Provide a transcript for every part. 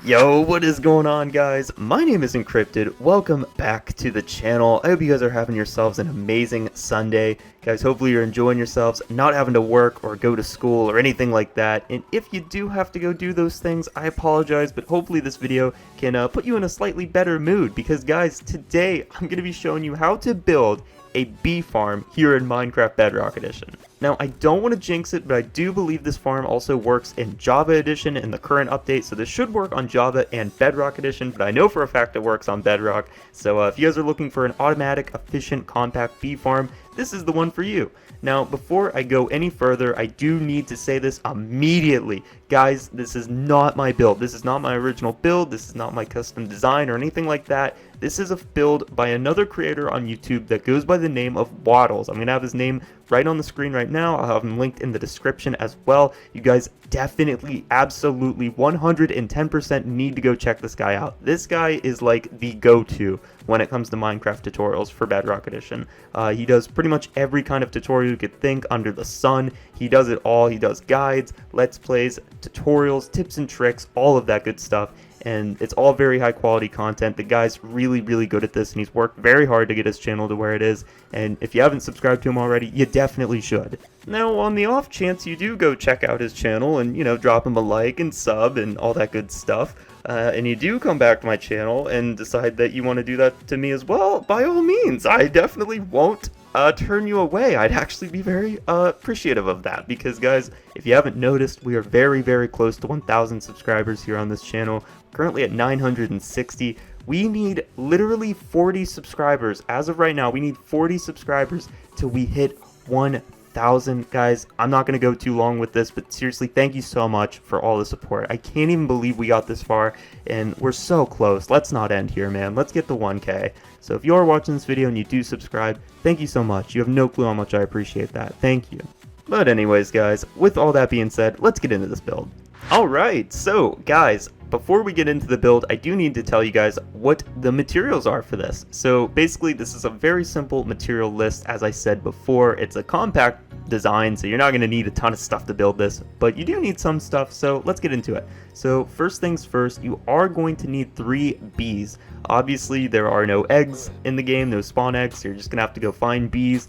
Yo, what is going on, guys? My name is Encrypted. Welcome back to the channel. I hope you guys are having yourselves an amazing Sunday. Guys, hopefully you're enjoying yourselves, not having to work or go to school or anything like that. And if you do have to go do those things, I apologize, but hopefully this video can put you in a slightly better mood. Because guys, today I'm going to be showing you how to build a bee farm here in Minecraft Bedrock Edition. Now, I don't want to jinx it, but I do believe this farm also works in Java Edition in the current update, so this should work on Java and Bedrock Edition, but I know for a fact it works on Bedrock. So if you guys are looking for an automatic, efficient, compact bee farm, this is the one for you. Now, before I go any further, I do need to say this immediately. Guys, this is not my build. This is not my original build. This is not my custom design or anything like that. This is a build by another creator on YouTube that goes by the name of Wattles. I'm going to have his name right on the screen right now. I'll have him linked in the description as well. You guys definitely, absolutely, 110% need to go check this guy out. This guy is like the go-to when it comes to Minecraft tutorials for Bedrock Edition. He does pretty much every kind of tutorial you could think under the sun. He does it all. He does guides, let's plays, tutorials, tips and tricks, all of that good stuff. And it's all very high quality content. The guy's really good at this, and he's worked very hard to get his channel to where it is. And if you haven't subscribed to him already, you definitely should. Now, on the off chance you do go check out his channel and, you know, drop him a like and sub and all that good stuff, and you do come back to my channel and decide that you want to do that to me as well, by all means, I definitely won't turn you away. I'd actually be very appreciative of that, because guys, if you haven't noticed, we are very close to 1,000 subscribers here on this channel. Currently at 960. We need literally 40 subscribers. As of right now, we need 40 subscribers till we hit 1,000. Guys, I'm not going to go too long with this, but seriously, thank you so much for all the support. I can't even believe we got this far, and we're so close. Let's not end here, man. Let's get to 1K. So if you are watching this video and you do subscribe, thank you so much. You have no clue how much I appreciate that. Thank you. But anyways, guys, with all that being said, let's get into this build. Alright, so guys, before we get into the build, I do need to tell you guys what the materials are for this. So basically, this is a very simple material list. As I said before, it's a compact design, so you're not going to need a ton of stuff to build this, but you do need some stuff, so let's get into it. So first things first, you are going to need 3 bees. Obviously, there are no eggs in the game, no spawn eggs, so you're just going to have to go find bees,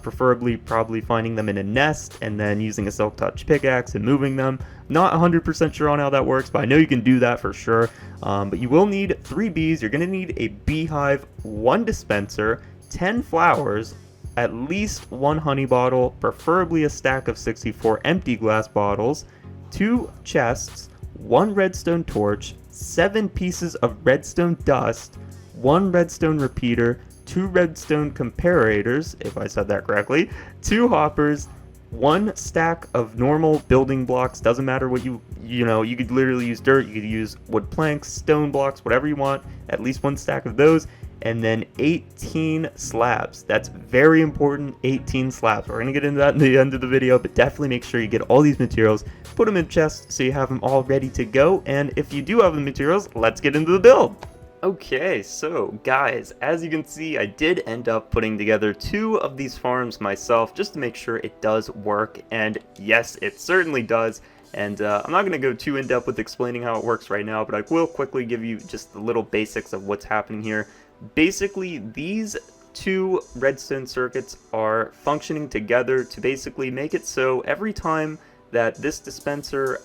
preferably probably finding them in a nest, and then using a silk touch pickaxe and moving them. Not 100% sure on how that works, but I know you can do that for sure. But you will need 3 bees. You're going to need a beehive, 1 dispenser, 10 flowers, at least 1 honey bottle, preferably a stack of 64 empty glass bottles, 2 chests, 1 redstone torch, 7 pieces of redstone dust, 1 redstone repeater, 2 redstone comparators, if I said that correctly, 2 hoppers, 1 stack of normal building blocks. Doesn't matter what you know, you could literally use dirt, you could use wood planks, stone blocks, whatever you want, at least 1 stack of those, and then 18 slabs. That's very important, 18 slabs. We're gonna get into that in the end of the video, but definitely make sure you get all these materials, put them in chests so you have them all ready to go, and if you do have the materials, let's get into the build. Okay, so guys, as you can see, I did end up putting together 2 of these farms myself just to make sure it does work, and yes, it certainly does. And I'm not going to go too in-depth with explaining how it works right now, but I will quickly give you just the little basics of what's happening here. Basically, these 2 redstone circuits are functioning together to basically make it so every time that this dispenser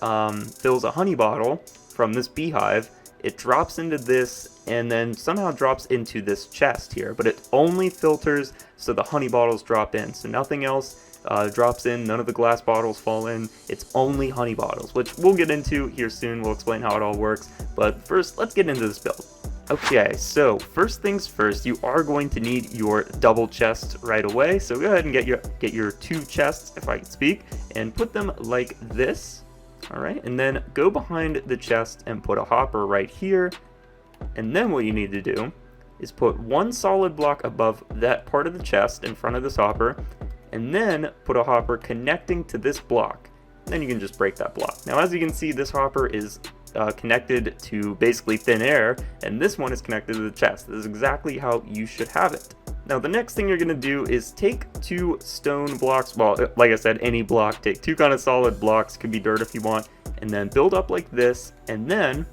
fills a honey bottle from this beehive, it drops into this and then somehow drops into this chest here, but it only filters so the honey bottles drop in, so nothing else drops in, none of the glass bottles fall in, it's only honey bottles, which we'll get into here soon. We'll explain how it all works, but first let's get into this build. Okay, so first things first, you are going to need your double chest right away, so go ahead and get your 2 chests, if I can speak, and put them like this. Alright, and then go behind the chest and put a hopper right here, and then what you need to do is put 1 solid block above that part of the chest in front of this hopper, and then put a hopper connecting to this block. Then you can just break that block. Now as you can see, this hopper is connected to basically thin air, and this one is connected to the chest. This is exactly how you should have it. Now the next thing you're going to do is take 2 stone blocks, well, like I said, any block, take 2 kind of solid blocks, could be dirt if you want, and then build up like this, and then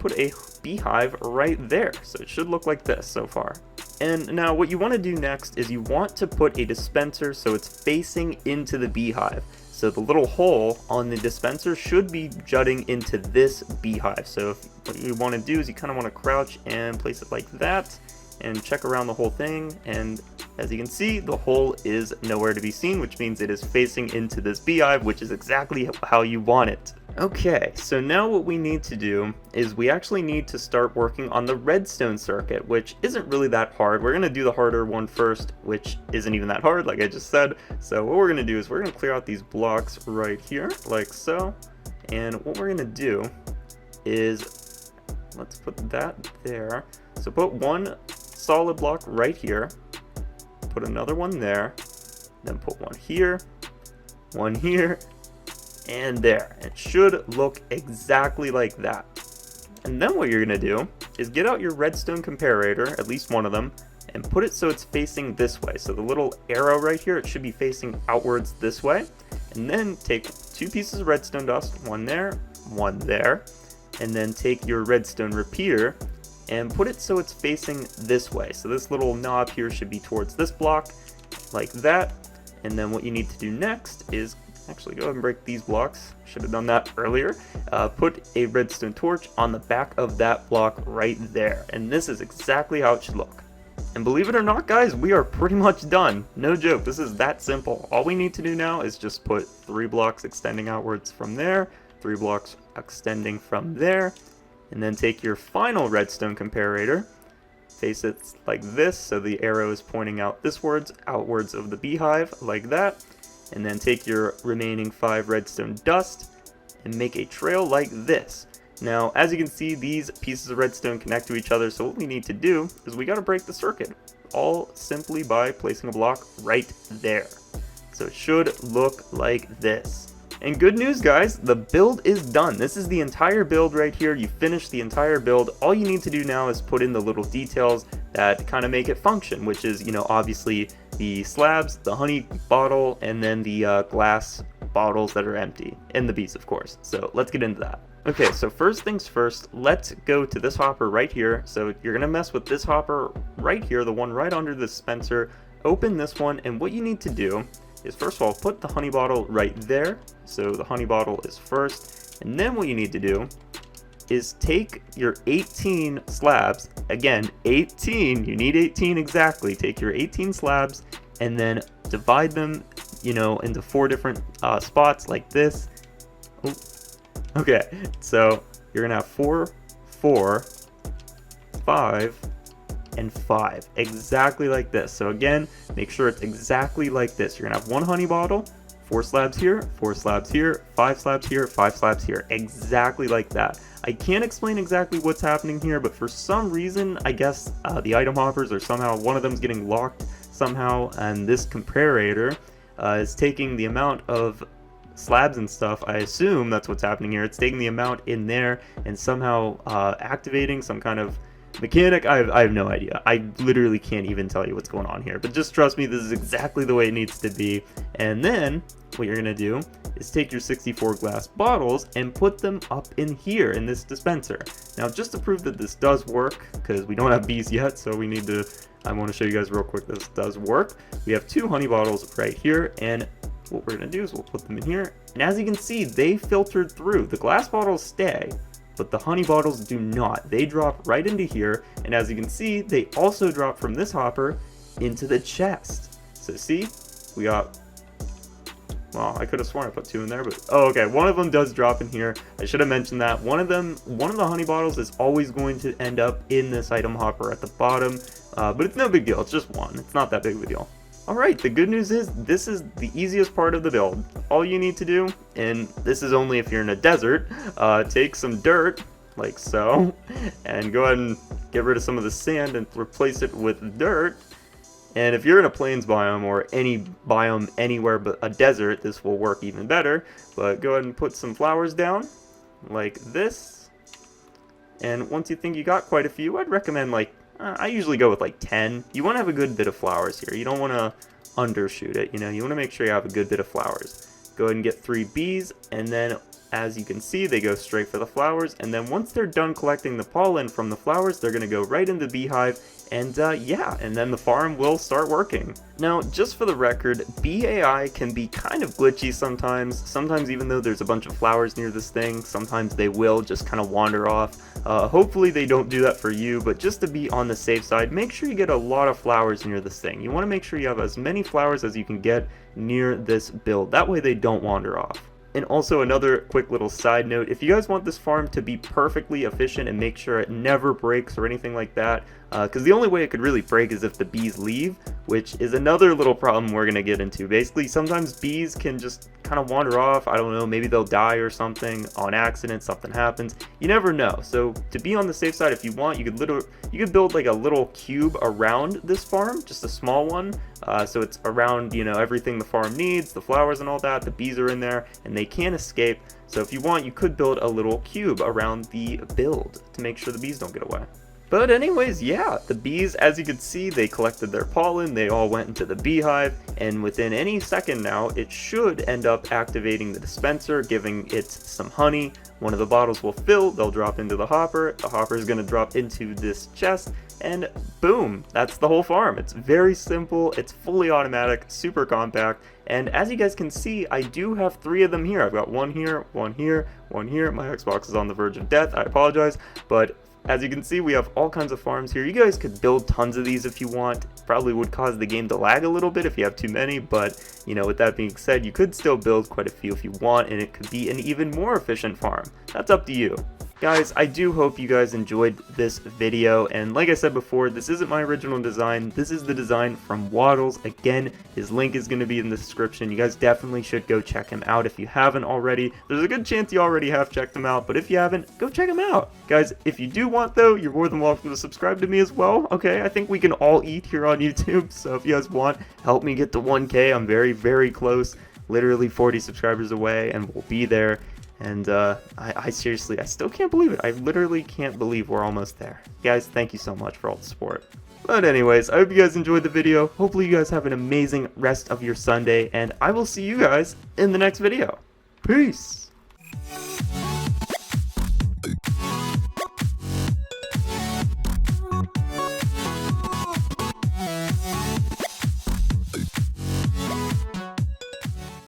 put a beehive right there. So it should look like this so far. And now what you want to do next is you want to put a dispenser so it's facing into the beehive. So the little hole on the dispenser should be jutting into this beehive. So what you want to do is you kind of want to crouch and place it like that and check around the whole thing. And as you can see, the hole is nowhere to be seen, which means it is facing into this beehive, which is exactly how you want it. Okay, so now what we need to do is we actually need to start working on the redstone circuit, which isn't really that hard. We're going to do the harder one first, which isn't even that hard, like I just said. So what we're going to do is we're going to clear out these blocks right here, like so. And what we're going to do is, let's put that there. So put one solid block right here, put another one there, then put one here, and there. It should look exactly like that. And then what you're going to do is get out your redstone comparator, at least one of them, and put it so it's facing this way. So the little arrow right here, it should be facing outwards this way. And then take 2 pieces of redstone dust, one there, and then take your redstone repeater and put it so it's facing this way. So this little knob here should be towards this block, like that. And then what you need to do next is actually go ahead and break these blocks. Should have done that earlier. Put a redstone torch on the back of that block right there. And this is exactly how it should look. And believe it or not, guys, we are pretty much done. No joke, this is that simple. All we need to do now is just put 3 blocks extending outwards from there, 3 blocks extending from there, and then take your final redstone comparator, face it like this so the arrow is pointing out outwards of the beehive, like that. And then take your remaining 5 redstone dust and make a trail like this. Now, as you can see, these pieces of redstone connect to each other, so what we need to do is we got to break the circuit, all simply by placing a block right there. So it should look like this. And good news, guys, the build is done. This is the entire build right here. You finished the entire build. All you need to do now is put in the little details that kind of make it function, which is, you know, obviously the slabs, the honey bottle, and then the glass bottles that are empty, and the bees, of course. So let's get into that. Okay, so first things first, let's go to this hopper right here. So you're gonna mess with this hopper right here, the one right under the dispenser. Open this one, and what you need to do is, first of all, put the honey bottle right there. So the honey bottle is first, and then what you need to do is take your 18 slabs, again 18, you need 18 exactly. Take your 18 slabs and then divide them, you know, into 4 different spots like this. Ooh. Okay, so you're gonna have 4, 4, 5, and 5, exactly like this. So again, make sure it's exactly like this. You're gonna have 1 honey bottle, 4 slabs here, 4 slabs here, 5 slabs here, 5 slabs here, exactly like that. I can't explain exactly what's happening here, but for some reason, I guess the item hoppers, or somehow one of them's getting locked somehow, and this comparator is taking the amount of slabs and stuff. I assume that's what's happening here. It's taking the amount in there and somehow activating some kind of mechanic. I have no idea. I literally can't even tell you what's going on here, but just trust me, this is exactly the way it needs to be. And then what you're gonna do is take your 64 glass bottles and put them up in here in this dispenser. Now, just to prove that this does work, because we don't have bees yet, so we need to, I want to show you guys real quick this does work. We have 2 honey bottles right here, and what we're gonna do is we'll put them in here, and as you can see, they filtered through. The glass bottles stay, but the honey bottles do not. They drop right into here, and as you can see, they also drop from this hopper into the chest. So see, we got, well, I could have sworn I put 2 in there, but oh, okay, one of them does drop in here. I should have mentioned that. One of the honey bottles is always going to end up in this item hopper at the bottom, but it's no big deal. It's just one. It's not that big of a deal. Alright, the good news is this is the easiest part of the build. All you need to do, and this is only if you're in a desert, take some dirt, like so, and go ahead and get rid of some of the sand and replace it with dirt. And if you're in a plains biome or any biome anywhere but a desert, this will work even better. But go ahead and put some flowers down, like this. And once you think you got quite a few, I'd recommend like, I usually go with like 10. You want to have a good bit of flowers here. You don't want to undershoot it, you know. You want to make sure you have a good bit of flowers. go ahead and get 3 bees, and then as you can see, they go straight for the flowers, and then once they're done collecting the pollen from the flowers, they're gonna go right into the beehive, and yeah, and then the farm will start working. Now, just for the record, bee AI can be kind of glitchy sometimes even though there's a bunch of flowers near this thing, sometimes they will just kind of wander off. Hopefully they don't do that for you, but just to be on the safe side, make sure you get a lot of flowers near this thing. You want to make sure you have as many flowers as you can get near this build, that way they don't wander off. And also another quick little side note, if you guys want this farm to be perfectly efficient and make sure it never breaks or anything like that, because the only way it could really break is if the bees leave, which is another little problem we're going to get into. Basically, sometimes bees can just kind of wander off, I don't know, maybe they'll die or something on accident, something happens, you never know. So to be on the safe side, if you want, you could build like a little cube around this farm, just a small one, so it's around, you know, everything the farm needs, the flowers and all that, the bees are in there, and they can't escape. So if you want, you could build a little cube around the build to make sure the bees don't get away. But anyways, yeah, the bees, as you can see, they collected their pollen, they all went into the beehive, and within any second now, it should end up activating the dispenser, giving it some honey. One of the bottles will fill, they'll drop into the hopper is going to drop into this chest, and boom, that's the whole farm. It's very simple, it's fully automatic, super compact, and as you guys can see, I do have 3 of them here. I've got one here, one here, one here. My Xbox is on the verge of death, I apologize, but as you can see, we have all kinds of farms here. You guys could build tons of these if you want. Probably would cause the game to lag a little bit if you have too many, but you know, with that being said, you could still build quite a few if you want, and it could be an even more efficient farm. That's up to you. Guys, I do hope you guys enjoyed this video, and like I said before, this isn't my original design. This is the design from Wattles. Again, his link is going to be in the description. You guys definitely should go check him out if you haven't already. There's a good chance you already have checked him out, but if you haven't, go check him out. Guys, if you do want though, you're more than welcome to subscribe to me as well. Okay, I think we can all eat here on YouTube, so if you guys want, help me get to 1K. I'm very, very close, literally 40 subscribers away, and we'll be there. And I seriously, I still can't believe it. I literally can't believe we're almost there. Guys, thank you so much for all the support. But anyways, I hope you guys enjoyed the video. Hopefully you guys have an amazing rest of your Sunday, and I will see you guys in the next video. Peace!